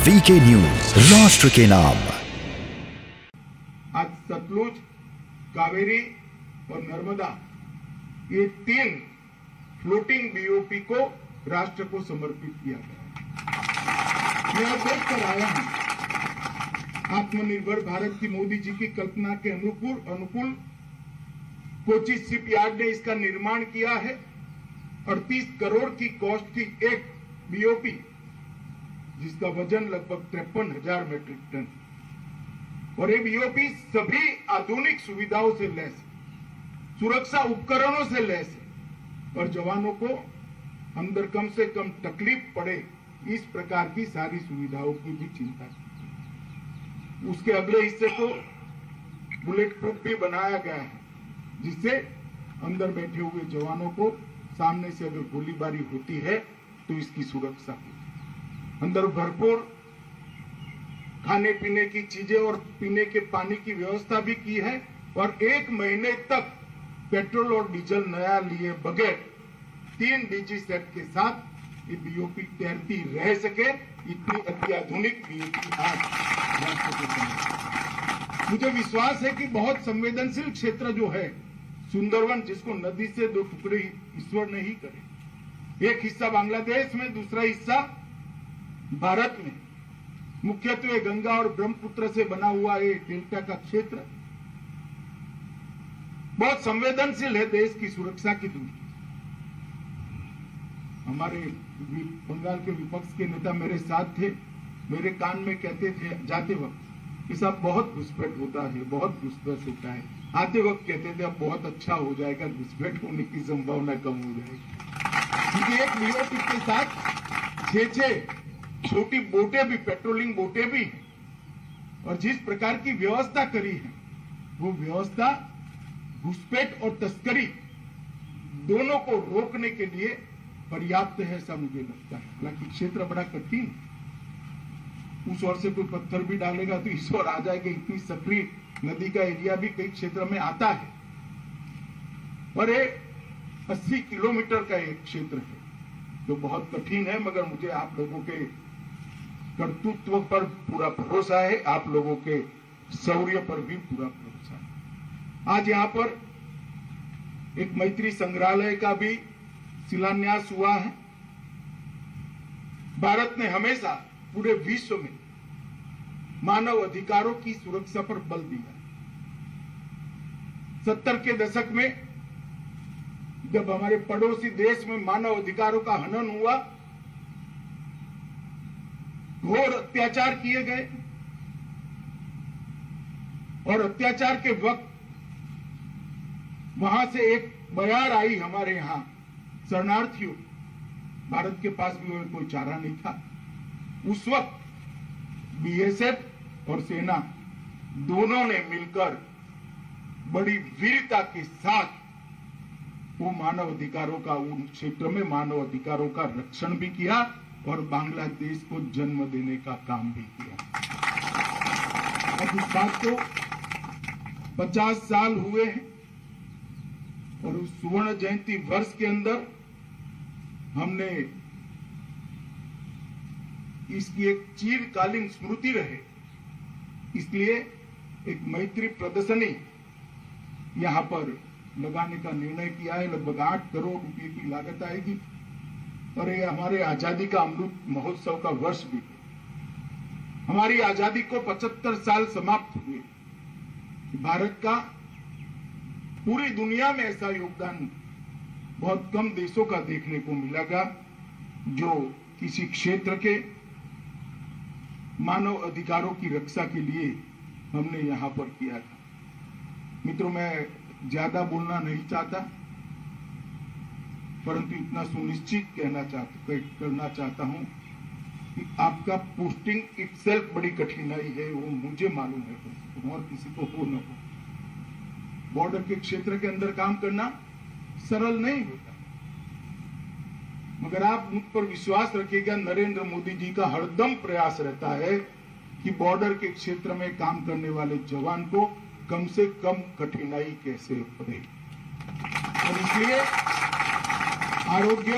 VK news, राष्ट्र के नाम। आज सतलुज, कावेरी और नर्मदा, ये 3 फ्लोटिंग बीओपी को राष्ट्र को समर्पित किया गया। मैं देख कर आया हूं आत्मनिर्भर भारत की मोदी जी की कल्पना के अनुकूल कोची शिपयार्ड ने इसका निर्माण किया है। 38 करोड़ की कॉस्ट की एक बीओपी, जिसका वजन लगभग 53,000 मीट्रिक टन, और ये बीओपी सभी आधुनिक सुविधाओं से लैस, सुरक्षा उपकरणों से लैस है और जवानों को अंदर कम से कम तकलीफ पड़े इस प्रकार की सारी सुविधाओं की भी चिंता की। उसके अगले हिस्से को बुलेट प्रूफ भी बनाया गया है, जिससे अंदर बैठे हुए जवानों को सामने से अगर गोलीबारी होती है तो इसकी सुरक्षा होती। अंदर भरपूर खाने पीने की चीजें और पीने के पानी की व्यवस्था भी की है और 1 महीने तक पेट्रोल और डीजल नया लिए बगैर 3 डीजी सेट के साथ ये बीओपी तैरती रह सके, इतनी अत्याधुनिक बीओपी आज राष्ट्र के सामने। मुझे विश्वास है कि बहुत संवेदनशील क्षेत्र जो है सुंदरवन, जिसको नदी से 2 टुकड़े ईश्वर नहीं करे, एक हिस्सा बांग्लादेश में, दूसरा हिस्सा भारत में, मुख्यत्वे गंगा और ब्रह्मपुत्र से बना हुआ ये डेल्टा का क्षेत्र बहुत संवेदनशील है देश की सुरक्षा की दृष्टि। हमारे बंगाल के विपक्ष के नेता मेरे साथ थे, मेरे कान में कहते थे जाते वक्त कि साहब बहुत घुसपैठ होता है, बहुत घुसपैठ होता है। आते वक्त कहते थे अब बहुत अच्छा हो जाएगा, घुसपैठ होने की संभावना कम हो जाएगी। क्योंकि एक बीओपी के साथ 6 छोटी बोटें भी, पेट्रोलिंग बोटें भी हैं, और जिस प्रकार की व्यवस्था करी है वो व्यवस्था घुसपैठ और तस्करी दोनों को रोकने के लिए पर्याप्त है, ऐसा मुझे लगता है। हालांकि क्षेत्र बड़ा कठिन, उस ओर से कोई पत्थर भी डालेगा तो इस ओर आ जाएगा, इतनी सक्रिय नदी का एरिया भी कई क्षेत्र में आता है। और ये 80 किलोमीटर का एक क्षेत्र है जो बहुत कठिन है, मगर मुझे आप लोगों के कर्तृत्व पर पूरा भरोसा है, आप लोगों के शौर्य पर भी पूरा भरोसा है। आज यहाँ पर एक मैत्री संग्रहालय का भी शिलान्यास हुआ है। भारत ने हमेशा पूरे विश्व में मानव अधिकारों की सुरक्षा पर बल दिया। 70 के दशक में जब हमारे पड़ोसी देश में मानव अधिकारों का हनन हुआ, घोर अत्याचार किए गए, और अत्याचार के वक्त वहां से एक बयार आई हमारे यहां शरणार्थियों, भारत के पास भी कोई चारा नहीं था। उस वक्त बीएसएफ और सेना दोनों ने मिलकर बड़ी वीरता के साथ वो मानव अधिकारों का, उन क्षेत्र में मानव अधिकारों का रक्षण भी किया और बांग्लादेश को जन्म देने का काम भी किया। अब इस बात को 50 साल हुए हैं और उस स्वर्ण जयंती वर्ष के अंदर हमने इसकी एक चिरकालीन स्मृति रहे, इसलिए एक मैत्री प्रदर्शनी यहां पर लगाने का निर्णय किया है। लगभग 8 करोड़ रुपए की लागत आएगी और ये हमारे आजादी का अमृत महोत्सव का वर्ष भी है। हमारी आजादी को 75 साल समाप्त हुए। भारत का पूरी दुनिया में ऐसा योगदान बहुत कम देशों का देखने को मिलेगा जो किसी क्षेत्र के मानव अधिकारों की रक्षा के लिए हमने यहां पर किया था। मित्रों, मैं ज्यादा बोलना नहीं चाहता, परंतु इतना सुनिश्चित करना चाहता हूं कि आपका पोस्टिंग इटसेल्फ बड़ी कठिनाई है, वो मुझे मालूम है और किसी को हो न हो। बॉर्डर के क्षेत्र के अंदर काम करना सरल नहीं होता, मगर आप मुझ पर विश्वास रखिएगा, नरेंद्र मोदी जी का हरदम प्रयास रहता है कि बॉर्डर के क्षेत्र में काम करने वाले जवान को कम से कम कठिनाई कैसे पड़े। और इसलिए आरोग्य,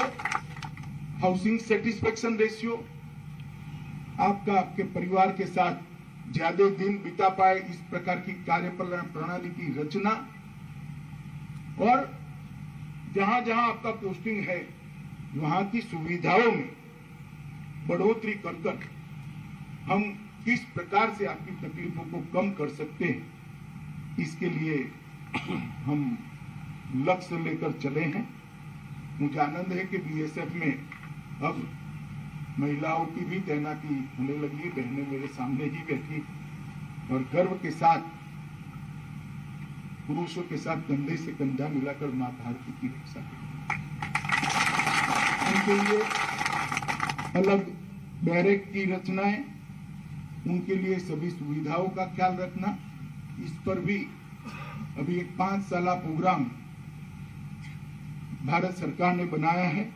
हाउसिंग सेटिस्फेक्शन रेशियो, आपका आपके परिवार के साथ ज्यादा दिन बिता पाए, इस प्रकार की कार्य प्रणाली की रचना, और जहां जहां आपका पोस्टिंग है वहां की सुविधाओं में बढ़ोतरी कर हम किस प्रकार से आपकी तकलीफों को कम कर सकते हैं, इसके लिए हम लक्ष्य लेकर चले हैं। मुझे आनंद है कि बीएसएफ में अब महिलाओं की भी तैनाती होने लगी। बहनें मेरे सामने ही बैठी और गर्व के साथ पुरुषों के साथ कंधे से कंधा मिलाकर मां भारती की रक्षा की। उनके लिए अलग बैरक की रचनाएं, उनके लिए सभी सुविधाओं का ख्याल रखना, इस पर भी अभी एक 5 साला प्रोग्राम भारत सरकार ने बनाया है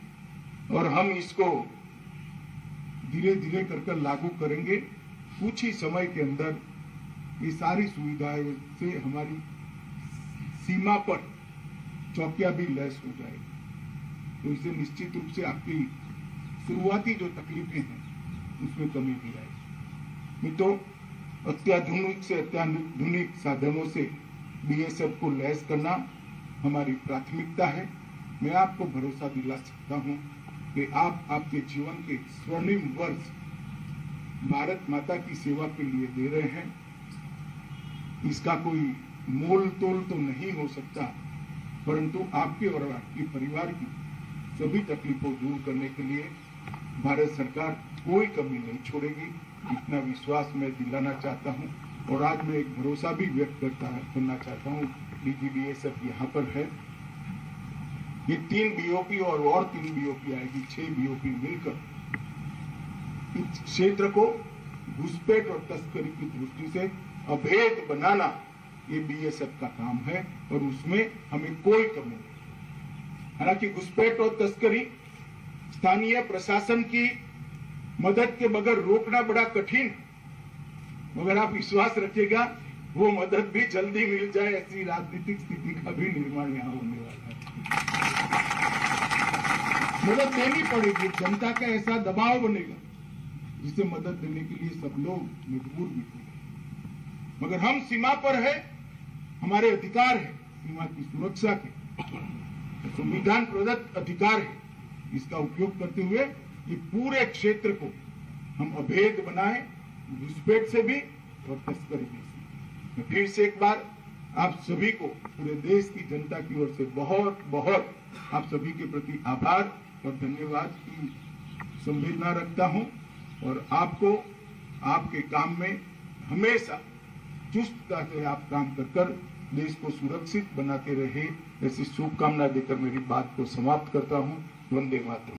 और हम इसको धीरे धीरे कर लागू करेंगे। कुछ ही समय के अंदर ये सारी सुविधाएं से हमारी सीमा पर चौकियां भी लैस हो जाएगी, तो इससे निश्चित रूप से आपकी शुरुआती जो तकलीफें हैं उसमें कमी भी आएगी। नहीं तो अत्याधुनिक से अत्याधुनिक साधनों से बीएसएफ को लैस करना हमारी प्राथमिकता है। मैं आपको भरोसा दिला सकता हूं कि आप आपके जीवन के स्वर्णिम वर्ष भारत माता की सेवा के लिए दे रहे हैं। इसका कोई मोल तोल तो नहीं हो सकता, परंतु आपके और आपके परिवार की सभी तकलीफों दूर करने के लिए भारत सरकार कोई कमी नहीं छोड़ेगी, इतना विश्वास मैं दिलाना चाहता हूं। और आज मैं एक भरोसा भी व्यक्त करना चाहता हूं। डीजीबीएसएफ यहाँ पर है, ये 3 बीओपी और 3 बीओपी आएगी, 6 बीओपी मिलकर इस क्षेत्र को घुसपैठ और तस्करी की दृष्टि से अभेद बनाना ये बीएसएफ का काम है और उसमें हमें कोई कमी नहीं। हालांकि घुसपैठ और तस्करी स्थानीय प्रशासन की मदद के बगैर रोकना बड़ा कठिन, मगर आप विश्वास रखिएगा वो मदद भी जल्दी मिल जाए, ऐसी राजनीतिक स्थिति का भी निर्माण यहाँ होने वाला है। मदद देनी पड़ेगी, जनता का ऐसा दबाव बनेगा जिसे मदद देने के लिए सब लोग मजबूर भी होंगे। मगर हम सीमा पर है, हमारे अधिकार है सीमा की सुरक्षा के, संविधान प्रदत्त अधिकार है, इसका उपयोग करते हुए ये पूरे क्षेत्र को हम अभेद बनाए, घुसपैठ से भी और तस्करी से। मैं फिर से एक बार आप सभी को पूरे देश की जनता की ओर से बहुत बहुत आप सभी के प्रति आभार और धन्यवाद की संवेदना रखता हूं और आपको आपके काम में हमेशा चुस्तता से आप काम कर देश को सुरक्षित बनाते रहे, ऐसी शुभकामना देकर मेरी बात को समाप्त करता हूं। वंदे मातरम।